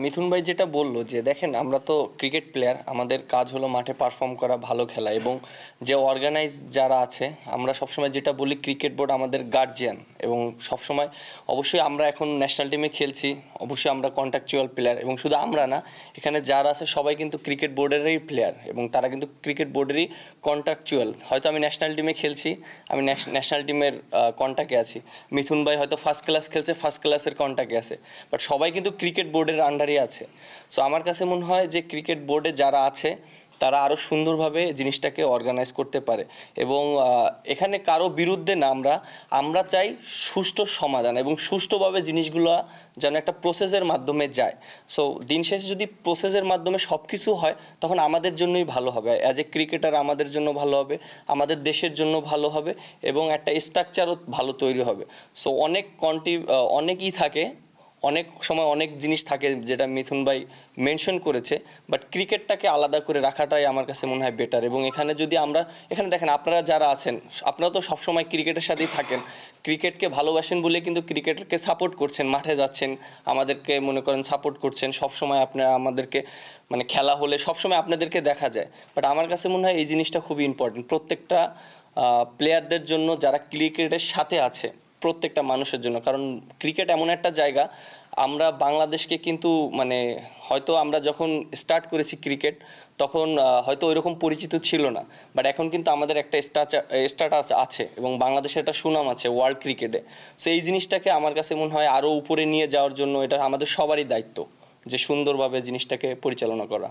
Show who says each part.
Speaker 1: মিথুন ভাই যেটা বললো যে দেখেন আমরা তো ক্রিকেট প্লেয়ার, আমাদের কাজ হলো মাঠে পারফর্ম করা, ভালো খেলা, এবং যে অর্গানাইজ যারা আছে আমরা সবসময় যেটা বলি ক্রিকেট বোর্ড আমাদের গার্জিয়ান, এবং সবসময় অবশ্যই আমরা এখন ন্যাশনাল টিমে খেলছি, অবশ্যই আমরা কন্ট্রাকচুয়াল প্লেয়ার, এবং শুধু আমরা না, এখানে যারা আছে সবাই কিন্তু ক্রিকেট বোর্ডেরই প্লেয়ার এবং তারা কিন্তু ক্রিকেট বোর্ডেরই কন্ট্রাকচুয়াল। হয়তো আমি ন্যাশনাল টিমে খেলছি, আমি ন্যাশনাল টিমের কন্ট্যাক্টে আছি, মিথুন ভাই হয়তো ফার্স্ট ক্লাস খেলছে, ফার্স্ট ক্লাসের কন্ট্যাক্টে আছে, বাট সবাই কিন্তু ক্রিকেট বোর্ডের আন্ডারই আছে। সো আমার কাছে মনে হয় যে ক্রিকেট বোর্ডে যারা আছে তারা আরও সুন্দরভাবে জিনিসটাকে অর্গানাইজ করতে পারে, এবং এখানে কারো বিরুদ্ধে না, আমরা চাই সুষ্ঠু সমাধান এবং সুষ্ঠুভাবে জিনিসগুলো যেন একটা প্রসেসের মাধ্যমে যায়। সো দিন শেষে যদি প্রসেসের মাধ্যমে সব কিছু হয় তখন আমাদের জন্যই ভালো হবে, অ্যাজ এ ক্রিকেটার আমাদের জন্য ভালো হবে, আমাদের দেশের জন্য ভালো হবে, এবং একটা স্ট্রাকচারও ভালো তৈরি হবে। সো অনেকই থাকে, অনেক সময় অনেক জিনিস থাকে যেটা মিথুন ভাই মেনশন করেছে, বাট ক্রিকেটটাকে আলাদা করে রাখাটাই আমার কাছে মনে হয় বেটার। এবং এখানে যদি এখানে দেখেন আপনারা যারা আছেন আপনারা তো সবসময় ক্রিকেটের সাথেই থাকেন, ক্রিকেটকে ভালোবাসেন বলে কিন্তু ক্রিকেটকে সাপোর্ট করছেন, মাঠে যাচ্ছেন, আমাদেরকে মনে করেন সাপোর্ট করছেন সবসময়, আপনারা আমাদেরকে মানে খেলা হলে সবসময় আপনাদেরকে দেখা যায়। বাট আমার কাছে মনে হয় এই জিনিসটা খুবই ইম্পর্টেন্ট প্রত্যেকটা প্লেয়ারদের জন্য যারা ক্রিকেটের সাথে আছে, প্রত্যেকটা মানুষের জন্য। কারণ ক্রিকেট এমন একটা জায়গা, আমরা বাংলাদেশকে কিন্তু মানে হয়তো আমরা যখন স্টার্ট করেছি ক্রিকেট তখন হয়তো ওইরকম পরিচিত ছিল না, বাট এখন কিন্তু আমাদের একটা স্ট্যাটাস আছে এবং বাংলাদেশের একটা সুনাম আছে ওয়ার্ল্ড ক্রিকেটে। সো এই জিনিসটাকে আমার কাছে মনে হয় আরও উপরে নিয়ে যাওয়ার জন্য এটা আমাদের সবারই দায়িত্ব যে সুন্দরভাবে জিনিসটাকে পরিচালনা করা।